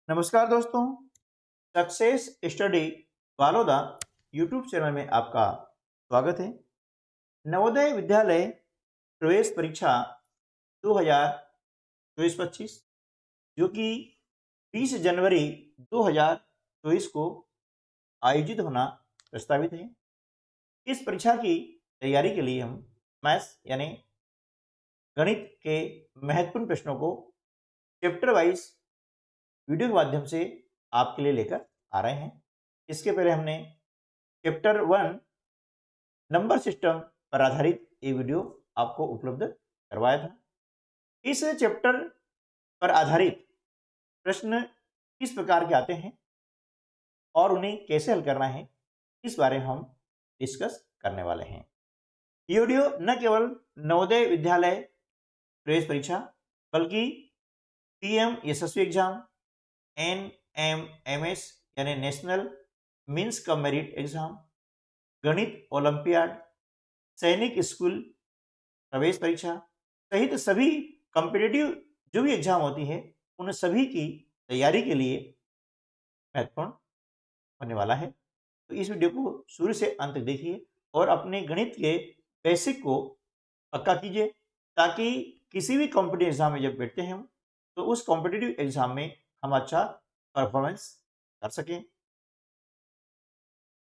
नमस्कार दोस्तों। Success study Baloda YouTube channel में आपका स्वागत है। नवोदय विद्यालय प्रवेश परीक्षा 2024-25 जो कि 20 जनवरी 2024 को आयोजित होना प्रस्तावित है। इस परीक्षा की तैयारी के लिए हम मैथ्स यानी गणित के महत्वपूर्ण प्रश्नों को चैप्टर वाइज वीडियो के माध्यम से आपके लिए लेकर आ रहे हैं। इसके पहले हमने चैप्टर 1 नंबर सिस्टम पर आधारित ये वीडियो आपको उपलब्ध करवाया था। इस चैप्टर पर आधारित प्रश्न किस प्रकार के आते हैं और उन्हें कैसे हल करना है, इस बारे में हम डिस्कस करने वाले हैं। ये वीडियो न केवल नवोदय विद्यालय प्रवेश परीक्षा बल्कि पीएम यशस्वी एग्जाम, NMMS यानी national means cum merit exam, गणित ओलंपियाड, सैनिक स्कूल प्रवेश परीक्षा सहित सभी कॉम्पिटिटिव जो भी एग्जाम होती है उन सभी की तैयारी के लिए महत्वपूर्ण होने वाला है। तो इस वीडियो को शुरू से अंत तक देखिए और अपने गणित के बेसिक को पक्का कीजिए ताकि किसी भी कॉम्पिटिटिव एग्जाम में जब बैठते हैं तो उस कॉम्पिटिटिव एग्जाम में हम अच्छा परफॉर्मेंस कर सकें।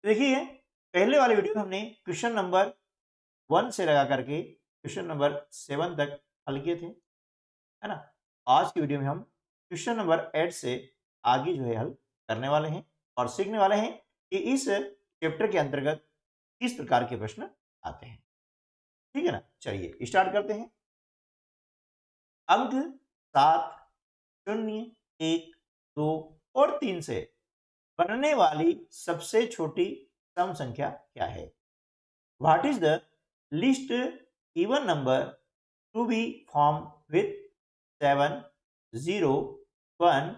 देखिए, पहले वाले वीडियो में हमने क्वेश्चन नंबर 1 से लगा करके क्वेश्चन नंबर 7 तक हल किए थे, है ना। आज की वीडियो में हम क्वेश्चन नंबर 8 से आगे जो है हल करने वाले हैं और सीखने वाले हैं कि इस चैप्टर के अंतर्गत किस प्रकार के प्रश्न आते हैं। ठीक है ना, चलिए स्टार्ट करते हैं। अंक 7, 0, 1, 2 और 3 से बनने वाली सबसे छोटी सम संख्या क्या है? What is the least even number to be form with 7, 0, 1,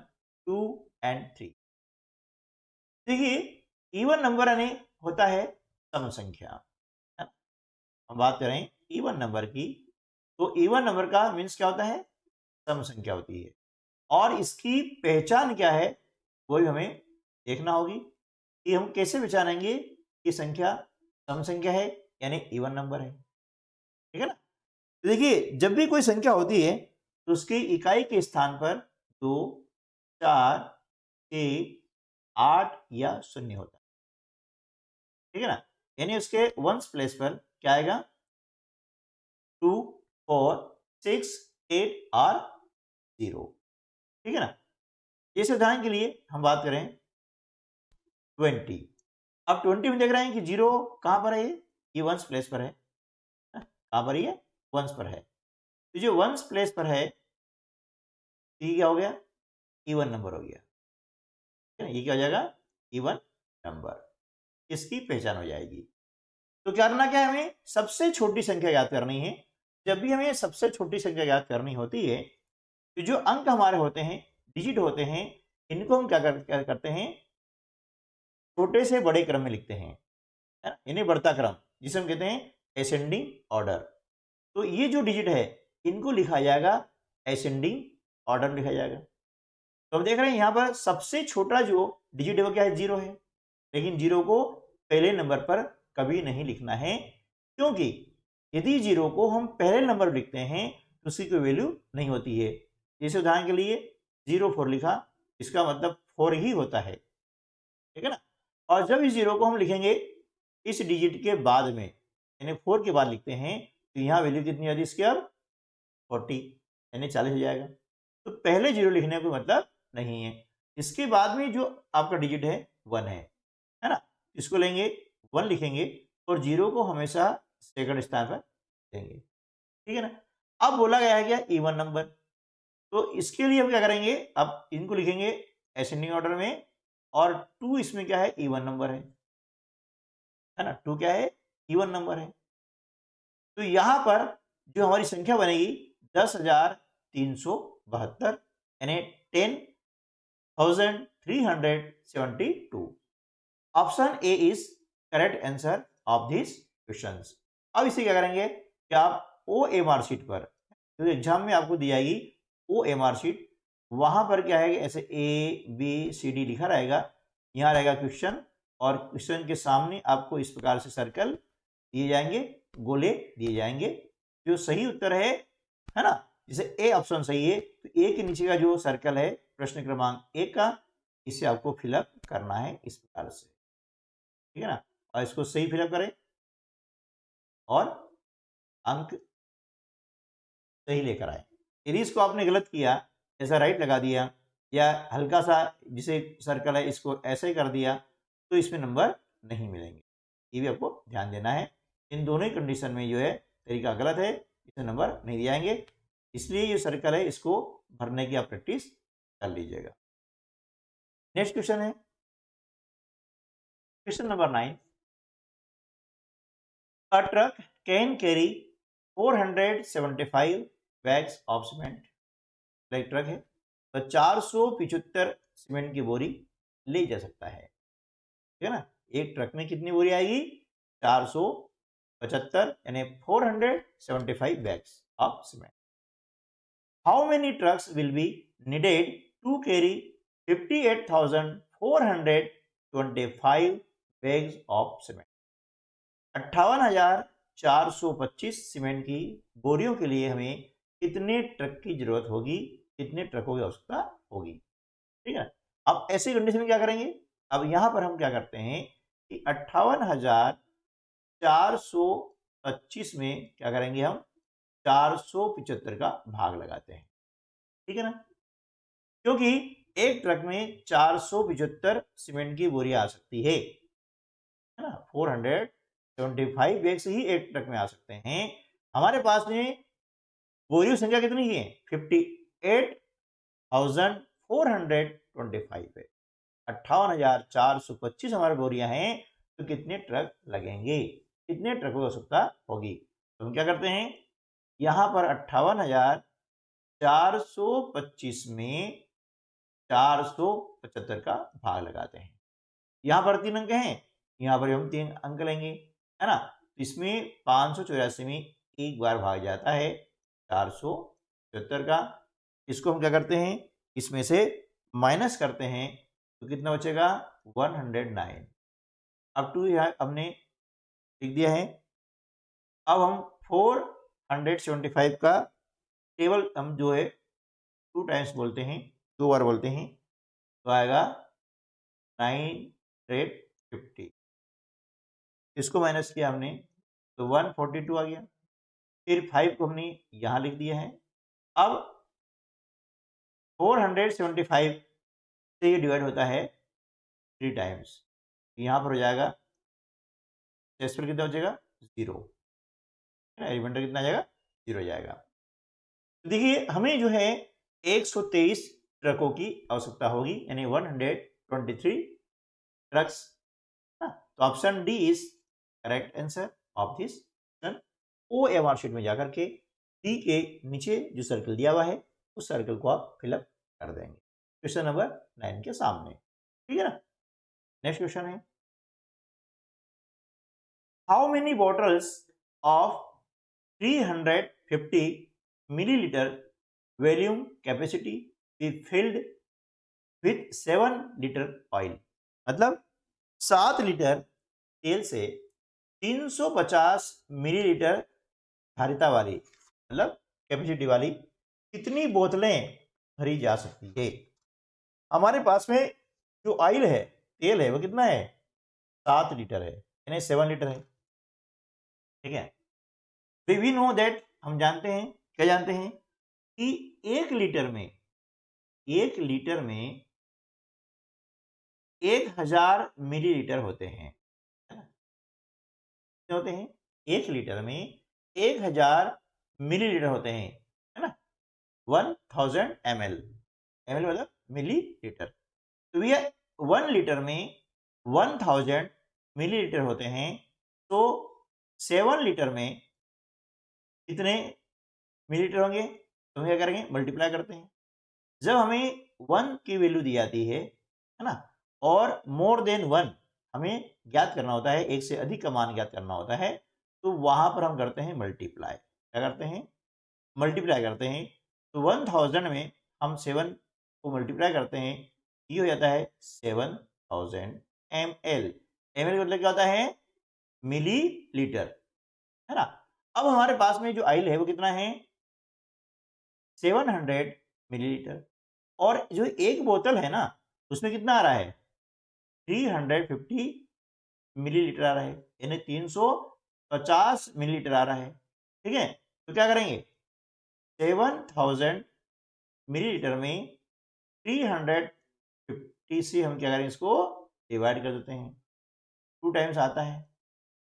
2 and 3? देखिए, इवन नंबर यानी होता है सम संख्या। हम बात करें इवन नंबर की, तो इवन नंबर का मीन्स क्या होता है? सम संख्या होती है और इसकी पहचान क्या है वो भी हमें देखना होगी कि हम कैसे पहचानेंगे कि संख्या सम संख्या है यानी इवन नंबर है। ठीक है ना। तो देखिए, जब भी कोई संख्या होती है तो उसकी इकाई के स्थान पर 2, 4, 6, 8 या 0 होता है। ठीक है ना, यानी उसके वंस प्लेस पर क्या आएगा? 2, 4, 6, 8 और 0। ठीक है ना। जैसे उदाहरण के लिए हम बात करें 20। अब 20 में देख रहे हैं कि 0 कहां पर है? ये वंस प्लेस पर है। कहां पर? ये वंस पर है। तो जो वंस प्लेस पर है ये क्या हो गया? इवन नंबर हो गया। ठीक है, ये क्या हो जाएगा? Even number. इसकी पहचान हो जाएगी। तो क्या करना, क्या है हमें? सबसे छोटी संख्या याद करनी है। जब भी हमें सबसे छोटी संख्या याद करनी होती है तो जो अंक हमारे होते हैं, डिजिट होते हैं, इनको हम क्या करते हैं? छोटे से बड़े क्रम में लिखते हैं, है ना? इन्हें बढ़ता क्रम, जिसे हम कहते हैं असेंडिंग ऑर्डर। तो ये जो डिजिट है इनको लिखा जाएगा असेंडिंग ऑर्डर में लिखा जाएगा। तो हम देख रहे हैं यहाँ पर सबसे छोटा जो डिजिट है वो क्या है? 0 है। लेकिन 0 को पहले नंबर पर कभी नहीं लिखना है, क्योंकि यदि 0 को हम पहले नंबर पर लिखते हैं तो उसकी कोई वैल्यू नहीं होती है। जैसे उदाहरण के लिए 04 लिखा, इसका मतलब 4 ही होता है। ठीक है ना। और जब इस 0 को हम लिखेंगे इस डिजिट के बाद में, यानी 4 के बाद लिखते हैं, तो यहाँ वैल्यू कितनी आती है इसकी? अब 40 यानी 40 हो जाएगा। तो पहले 0 लिखने का मतलब नहीं है। इसके बाद में जो आपका डिजिट है 1 है ना। इसको लेंगे, 1 लिखेंगे और 0 को हमेशा सेकंड स्थान पर देंगे। ठीक है ना। अब बोला गया है क्या? Even number. तो इसके लिए हम क्या करेंगे? अब इनको लिखेंगे असेंडिंग ऑर्डर में और 2 इसमें क्या है? इवन नंबर है ना। 2 क्या है? इवन नंबर है। तो यहां पर जो हमारी संख्या बनेगी 10,372 यानी 10,372। Option A is correct answer of this question. अब इसे क्या करेंगे कि आप OMR शीट पर, तो एग्जाम में आपको दी जाएगी OMR शीट, वहां पर क्या है कि ऐसे ABCD लिखा रहेगा, यहाँ रहेगा क्वेश्चन, और क्वेश्चन के सामने आपको इस प्रकार से सर्कल दिए जाएंगे, गोले दिए जाएंगे। जो सही उत्तर है ना, जैसे ए ऑप्शन सही है, तो ए के नीचे का जो सर्कल है प्रश्न क्रमांक 1 का, इसे आपको फिलअप करना है इस प्रकार से, ठीक है ना। और इसको सही फिलअप करें और अंक सही लेकर आए। यदि इसको आपने गलत किया, ऐसा राइट लगा दिया, या हल्का सा जिसे सर्कल है इसको ऐसे ही कर दिया, तो इसमें नंबर नहीं मिलेंगे। ये भी आपको ध्यान देना है। इन दोनों ही कंडीशन में जो है तरीका गलत है, इसमें नंबर नहीं दिए जाएंगे। इसलिए ये सर्कल है, इसको भरने की आप प्रैक्टिस कर लीजिएगा। नेक्स्ट क्वेश्चन है question number 9। A truck can carry 475 bags of cement. एक ट्रक है तो 475 सीमेंट की बोरी ले जा सकता है, ठीक है ना। एक ट्रक में कितनी बोरी आएगी? 475 यानी 475 bags of cement. How many trucks will be needed to carry 58,425 bags of cement. 58,425 cement की बोरियों के लिए हमें कितने ट्रक की जरूरत होगी, कितने ट्रकों की आवश्यकता होगी, ठीक है। अब ऐसी कंडीशन में क्या करेंगे? अब यहां पर हम क्या करते हैं कि 58,425 में क्या करेंगे, हम 475 का भाग लगाते हैं, ठीक है ना। क्योंकि एक ट्रक में 475 सीमेंट की बोरी आ सकती है ना। 475 बैग्स ही एक ट्रक में आ सकते हैं। हमारे पास में बोरियों संख्या कितनी है? 58,425 है। 58,425 हमारे बोरियां हैं, तो कितने ट्रक लगेंगे, कितने ट्रकों की आवश्यकता होगी? तो हम क्या करते हैं, यहां पर 58,425 में 475 का भाग लगाते हैं। यहां पर 3 अंक हैं, यहां पर हम 3 अंक लेंगे, है ना। इसमें 584 में एक बार भाग जाता है 475 का। इसको हम क्या करते हैं, इसमें से माइनस करते हैं, तो कितना बचेगा? 109। अब टू हमने लिख दिया है। अब हम 475 का टेबल हम जो है 2 टाइम्स बोलते हैं, 2 बार बोलते हैं, तो आएगा 950। इसको माइनस किया हमने तो 142 आ गया। फिर 5 को हमने यहां लिख दिया है। अब 475 से ये डिवाइड होता है 3 टाइम्स, यहां पर हो जाएगा शेष पर कितना बचेगा? 0, रिमाइंडर कितना आ जाएगा? 0 जाएगा। तो देखिए हमें जो है 123 ट्रकों की आवश्यकता होगी, यानी 123 ट्रक्स। तो option D is correct answer of this question. OMR sheet में जाकर के डी के नीचे जो सर्कल दिया हुआ है उस सर्कल को आप फिलअप कर देंगे क्वेश्चन नंबर 9 के सामने, ठीक है ना। नेक्स्ट क्वेश्चन है, how many bottles of 350 millilitre volume capacity be filled with 7 litre oil. मतलब 7 लीटर तेल से 350 मिलीलीटर धारिता वाली, मतलब कैपेसिटी वाली कितनी बोतलें भरी जा सकती है। हमारे पास में जो ऑयल है, तेल है, वो कितना है? 7 लीटर है, यानी 7 लीटर है, ठीक है। वी नो दैट, हम जानते हैं, क्या जानते हैं कि 1 लीटर में 1000 मिलीलीटर होते हैं, है ना। कितने होते हैं? 1 लीटर में 1000 मिलीलीटर होते हैं, है ना। 1000 ml, ml मतलब मिलीलीटर। तो भैया 1 लीटर में 1000 मिलीलीटर होते हैं, तो 7 लीटर में कितने मिलीलीटर होंगे? तो हम क्या करेंगे, मल्टीप्लाई करते हैं। जब हमें 1 की वैल्यू दी जाती है ना, और मोर देन 1 हमें ज्ञात करना होता है, एक से अधिक का मान ज्ञात करना होता है, तो वहां पर हम करते हैं मल्टीप्लाई। क्या करते हैं? मल्टीप्लाई करते हैं। तो 1000 में हम 7 को मल्टीप्लाई करते हैं, ये हो जाता है 7000 ml। ml का मतलब क्या होता है? मिलीलीटर, है ना। अब हमारे पास में जो आयल है वो कितना है? 700 मिलीलीटर। और जो एक बोतल है ना, उसमें कितना आ रहा है? 350 मिलीलीटर आ रहा है, यानी 350 मिलीलीटर आ रहा है। ठीक है, तो क्या करेंगे? 7000 मिलीलीटर में 350 से हम क्या करें? इसको डिवाइड कर देते हैं। 2 टाइम्स आता है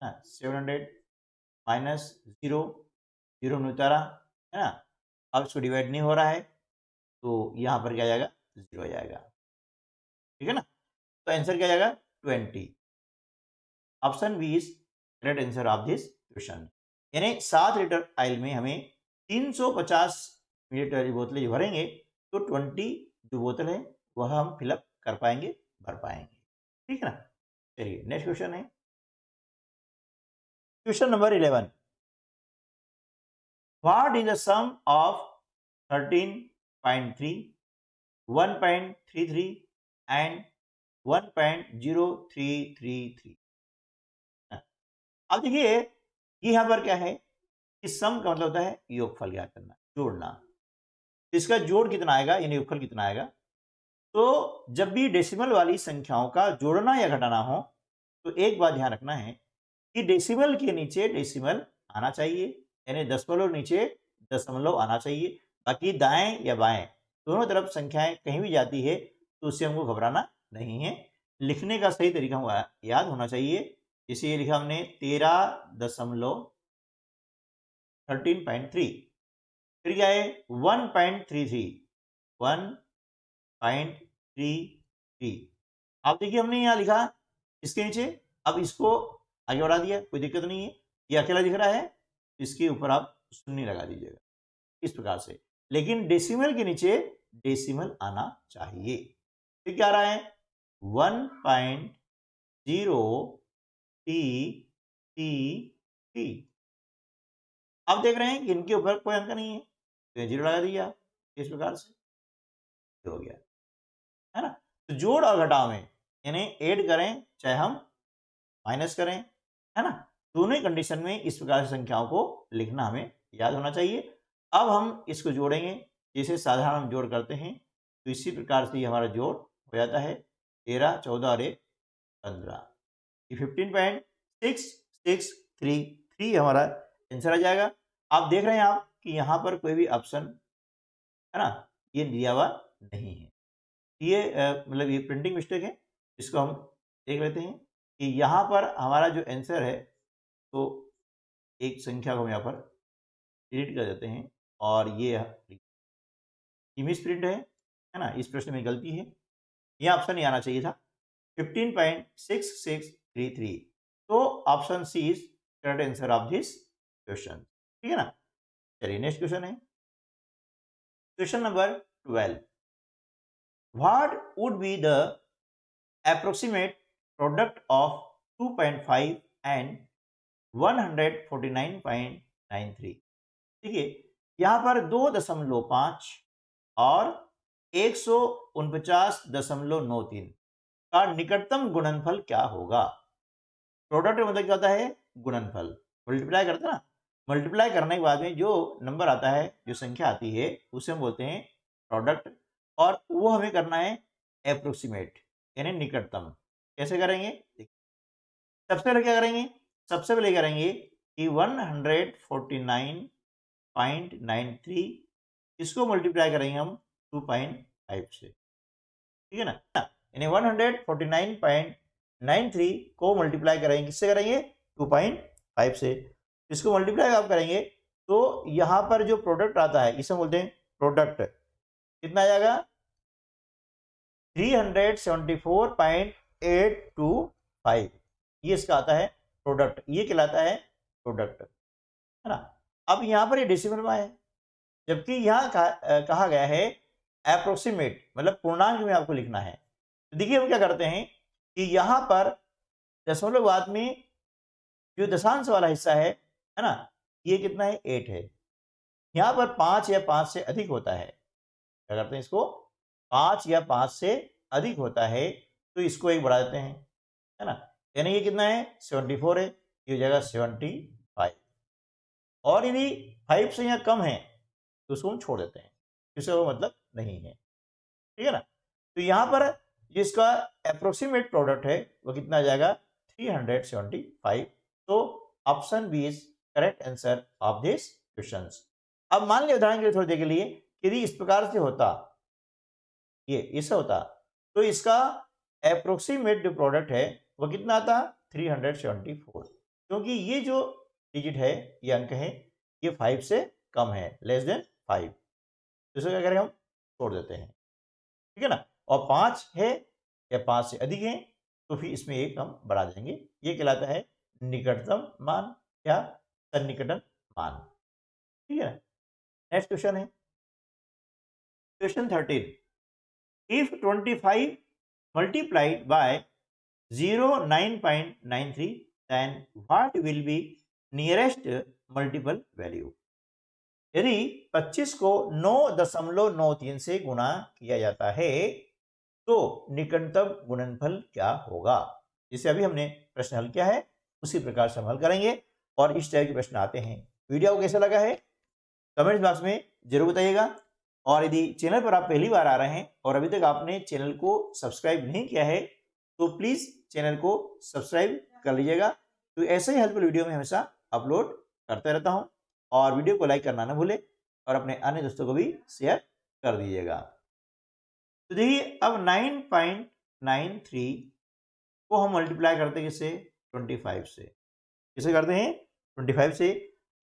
ना, 700 माइनस 0, 0 नहीं उतारा, है ना। अब इसको डिवाइड नहीं हो रहा है, तो यहाँ पर क्या आ जाएगा? 0 आ जाएगा। ठीक है ना, तो आंसर क्या आ जाएगा? 20। Option B is correct answer of this question. यानी 7 लीटर ऑयल में हमें 350 मिलीलीटर की बोतलें जो भरेंगे, तो 20 जो बोतल है वह हम फिलअप कर पाएंगे, भर पाएंगे। ठीक है ना। चलिए नेक्स्ट क्वेश्चन है question number 11। What is the sum of 13.3, 1.33 and 1.0333? अब देखिए, ये यहां पर क्या है कि सम का मतलब होता है योगफल ज्ञात करना, जोड़ना। इसका जोड़ कितना आएगा यानी योगफल कितना आएगा? तो जब भी डेसिमल वाली संख्याओं का जोड़ना या घटाना हो, तो एक बात ध्यान रखना है कि डेसिमल के नीचे डेसिमल आना चाहिए, यानी दशमलव नीचे दशमलव आना चाहिए। बाकी दाएं या बाएं दोनों तरफ संख्याएं कहीं भी जाती है तो उससे हमको घबराना नहीं है। लिखने का सही तरीका हमको याद होना चाहिए। इसे लिखा हमने 13.3, फिर क्या है 1.33, 1.33। अब देखिए हमने यहाँ लिखा इसके नीचे, अब इसको आगे बढ़ा दिया, कोई दिक्कत नहीं है। ये अकेला दिख रहा है, इसके ऊपर आप शून्य लगा दीजिएगा इस प्रकार से। लेकिन डेसिमल के नीचे डेसिमल आना चाहिए। फिर क्या आ रहा है? 1.0 अब देख रहे हैं कि इनके ऊपर कोई अंक नहीं है, तो 0 लगा दिया इस प्रकार से, हो गया, है ना। तो जोड़ और घटाव में यानी ऐड करें चाहे हम माइनस करें, है ना, दोनों ही कंडीशन में इस प्रकार से संख्याओं को लिखना हमें याद होना चाहिए। अब हम इसको जोड़ेंगे, जैसे साधारण हम जोड़ करते हैं, तो इसी प्रकार से हमारा जोड़ हो जाता है 13, 14 और 1, 15। 15.6633 हमारा आंसर आ जाएगा। आप देख रहे हैं आप कि यहाँ पर कोई भी ऑप्शन, है ना, ये दिया हुआ नहीं है। ये मतलब ये प्रिंटिंग मिस्टेक है। इसको हम देख लेते हैं कि यहाँ पर हमारा जो आंसर है, तो एक संख्या को हम यहाँ पर डिलीट कर देते हैं और ये मिस प्रिंट है ना, इस प्रश्न में गलती है, यह ऑप्शन नहीं आना चाहिए था 15.6633। तो option C is correct answer of this question. ठीक है ना। चलिए नेक्स्ट क्वेश्चन है question number 12। What would be the approximate product of 2.5 and 149.93? देखिए यहां पर 2.5 और 149.93 का निकटतम गुणनफल क्या होगा? प्रोडक्ट मतलब क्या होता है? गुणनफल। मल्टीप्लाई करते हैं ना, मल्टीप्लाई करने के बाद में जो नंबर आता है, जो संख्या आती है, उसे हम बोलते हैं प्रोडक्ट। और वो हमें करना है अप्रोक्सीमेट यानी निकटतम। कैसे करेंगे? सबसे पहले क्या करेंगे? सबसे पहले करेंगे कि 149.93 इसको मल्टीप्लाई करेंगे हम 2.5 से। ठीक है ना, यानी 149.93 को मल्टीप्लाई करेंगे, किससे करेंगे? 2.5 से। इसको मल्टीप्लाई आप करेंगे तो यहां पर जो प्रोडक्ट आता है इसे बोलते हैं प्रोडक्ट। कितना आ जाएगा? 374.825, ये इसका आता है प्रोडक्ट, ये कहलाता है प्रोडक्ट, है ना। अब यहां पर ये डेसिमल में है, जबकि यहां कहा गया है अप्रोक्सीमेट, मतलब पूर्णांक में आपको लिखना है। तो देखिए हम क्या करते हैं कि यहां पर दशमलव बाद में जो दशांश वाला हिस्सा है ना, ये कितना है? 8 है। यहां पर 5 या 5 से अधिक होता है, क्या करते हैं? इसको 5 या 5 से अधिक होता है तो इसको 1 बढ़ा देते हैं, है ना। यानी ये कितना है 74 है, ये हो जाएगा 75। और यदि 5 से यहाँ कम है तो उसको हम छोड़ देते हैं, इससे वो मतलब नहीं है, ठीक है ना। तो यहाँ पर जिसका अप्रोक्सीमेट प्रोडक्ट है वो कितना आ जाएगा 375। तो option B is correct answer of this question. अब मान लिया उदाहरण के लिए थोड़ी देर के लिए यदि इस प्रकार से होता, ये ऐसा होता, तो इसका अप्रोक्सीमेट जो प्रोडक्ट है वो कितना आता 374, क्योंकि ये जो डिजिट है, ये अंक है, ये 5 से कम है, लेस देन 5, तो इसको क्या करें हम छोड़ देते हैं, ठीक है ना। और 5 है या 5 से अधिक है तो फिर इसमें 1 हम बढ़ा देंगे, ये कहलाता है निकटतम मान या सन्निकटन मान, ठीक है। नेक्स्ट क्वेश्चन है question 13। If 25 multiplied by 09.93 then what will be nearest multiple value। यदि 25 को 9.93 से गुणा किया जाता है तो निकटतम गुणनफल क्या होगा। जिसे अभी हमने प्रश्न हल किया है उसी प्रकार से हम हल करेंगे और इस टाइप के प्रश्न आते हैं। वीडियो को कैसा लगा है कमेंट बॉक्स में जरूर बताइएगा। और यदि चैनल पर आप पहली बार आ रहे हैं और अभी तक आपने चैनल को सब्सक्राइब नहीं किया है तो प्लीज चैनल को सब्सक्राइब कर लीजिएगा। तो ऐसे ही हेल्पफुल वीडियो में हमेशा अपलोड करते रहता हूं और वीडियो को लाइक करना ना भूले और अपने अन्य दोस्तों को भी शेयर कर दीजिएगा। तो देखिए अब 9.93 को हम मल्टीप्लाई करते हैं किससे 25 से, किसे करते हैं 25 से।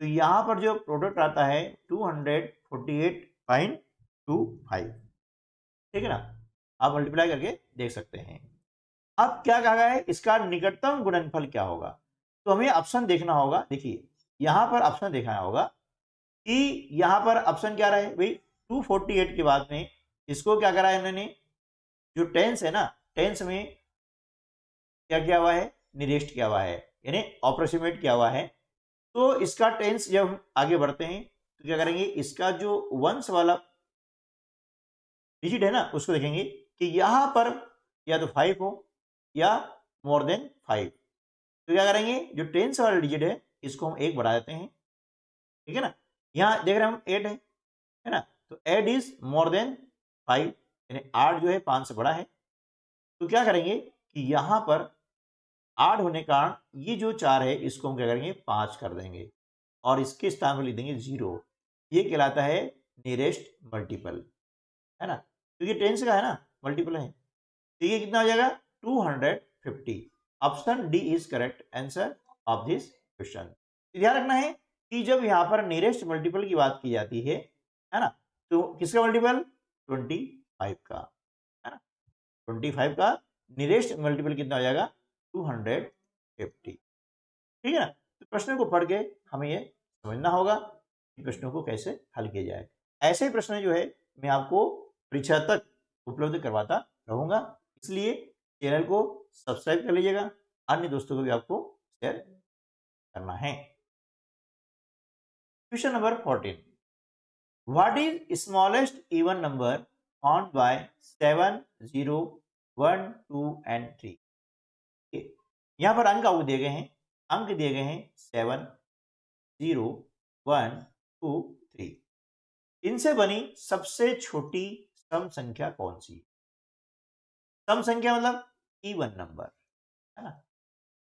तो यहाँ पर जो प्रोडक्ट आता है 248.25, ठीक है ना। आप मल्टीप्लाई करके देख सकते हैं। अब क्या कहा गया है इसका निकटतम गुणनफल क्या होगा, तो हमें ऑप्शन देखना होगा। देखिए यहां पर ऑप्शन देखना होगा कि यहां पर ऑप्शन क्या रहा है भाई 248 के बाद में इसको क्या करा है इन्होंने, जो टेंस है ना, टेंस में क्या किया हुआ है निरेस्ट किया हुआ है, यानी अप्रोक्सीमेट किया हुआ है। तो इसका टेंस जब हम आगे बढ़ते हैं तो क्या करेंगे, इसका जो वंश वाला डिजिट है ना उसको देखेंगे कि यहां पर या तो 5 हो या मोर देन 5। तो क्या करेंगे जो टेंस वाला डिजिट है इसको हम 1 बढ़ा देते हैं, ठीक है ना। यहाँ देख रहे हैं हम 8 है ना, तो 8 इज मोर देन 5, यानी 8 जो है 5 से बड़ा है। तो क्या करेंगे कि यहाँ पर 8 होने का कारण ये जो 4 है इसको हम क्या करेंगे 5 कर देंगे और इसके स्थान पर लिख देंगे 0। ये कहलाता है नियरेस्ट मल्टीपल, है ना, क्योंकि तो 10 का है ना मल्टीपल है। तो ये कितना हो जाएगा 250। Option D is correct answer of this question. ध्यान रखना है कि जब यहाँ पर नियरेस्ट मल्टीपल की बात की जाती है ना, तो किसका मल्टीपल 25 का, है ना। 25 का नियरेस्ट मल्टीपल कितना हो जाएगा 250, ठीक है ना। तो प्रश्न को पढ़ के हमें ये समझना होगा कि प्रश्नों को कैसे हल किया जाए। ऐसे प्रश्न जो है मैं आपको परीक्षा तक उपलब्ध करवाता रहूंगा, इसलिए चैनल को सब्सक्राइब कर लीजिएगा, अन्य दोस्तों को भी आपको शेयर करना है। Question number 14। What is smallest even number found by 7, 0, 1, 2 and 3। यहाँ पर अंक आपको दिए गए हैं, अंक दिए गए हैं 7, 0, 1, 2, 3। इनसे बनी सबसे छोटी सम संख्या कौन सी। सम संख्या मतलब इवन नंबर, है ना।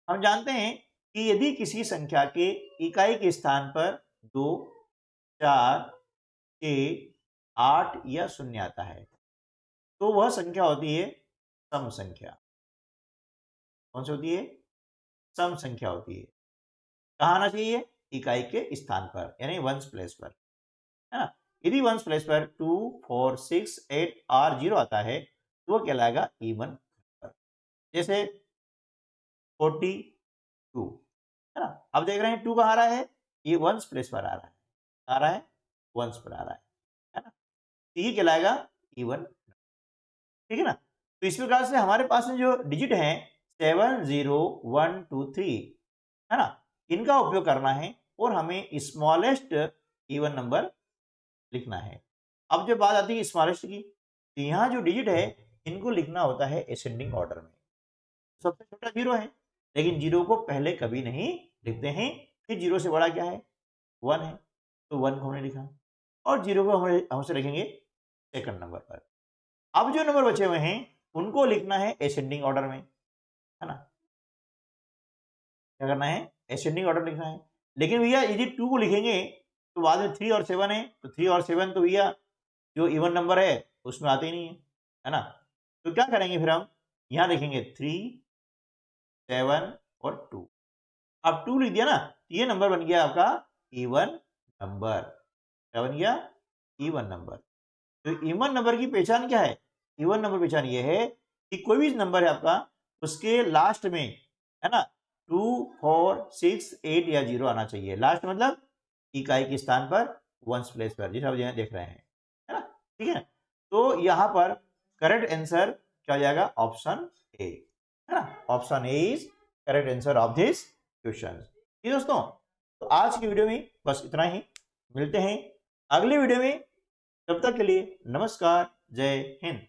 हम जानते हैं कि यदि किसी संख्या के इकाई के स्थान पर 2, 4, 6, 8 या 0 आता है तो वह संख्या होती है सम संख्या। कौन सी होती है सम संख्या होती है। कहाँ आना चाहिए इकाई के स्थान पर, यानी वंस प्लेस पर, है ना। यदि वंस प्लेस पर 2, 4, 6, 8 और 0 आता है तो वो कहलाएगा इवन नंबर। जैसे 42, है ना। अब देख रहे हैं 2 कहाँ आ रहा है, ये वंस प्लेस पर आ रहा है, आ रहा है वंस पर आ रहा है ना। तो ये कहलाएगा इवन, ठीक है ना। तो इस प्रकार से हमारे पास में जो डिजिट है 7, 0, 1, 2, 3, है ना, इनका उपयोग करना है और हमें स्मॉलेस्ट इवन नंबर लिखना है। अब जब बात आती है स्मॉलेस्ट की तो यहाँ जो डिजिट है इनको लिखना होता है असेंडिंग ऑर्डर में। सबसे छोटा 0 है, लेकिन 0 को पहले कभी नहीं लिखते हैं। फिर 0 से बड़ा क्या है, 1 है, तो 1 को हमने लिखा और 0 को हम उसे रखेंगे सेकंड नंबर पर। अब जो नंबर बचे हुए हैं उनको लिखना है असेंडिंग ऑर्डर में, है ना। क्या करना है, असेंडिंग ऑर्डर लिखना है। लेकिन भैया यदि 2 को लिखेंगे तो बाद में 3 और 7 है, तो 3 और 7 तो भैया जो इवन नंबर है उसमें आते ही नहीं है ना। तो क्या करेंगे फिर हम यहाँ लिखेंगे 3, 7 और 2। अब 2 लिख दिया ना, ये नंबर बन गया आपका इवन नंबर। क्या बन गया, इवन नंबर। तो इवन नंबर की पहचान क्या है, इवन नंबर पहचान ये है कि कोई भी नंबर है आपका उसके लास्ट में, है ना, 2, 4, 6, 8 या 0 आना चाहिए। लास्ट मतलब इकाई के स्थान पर वंस प्लेस पर, जिसे आप यहाँ देख रहे हैं, है ना। ठीक है, तो यहाँ पर करेक्ट आंसर क्या हो जाएगा, ऑप्शन ए, है ना। Option A is correct answer of this question. ठीक है दोस्तों, तो आज की वीडियो में बस इतना ही। मिलते हैं अगली वीडियो में, तब तक के लिए नमस्कार, जय हिंद।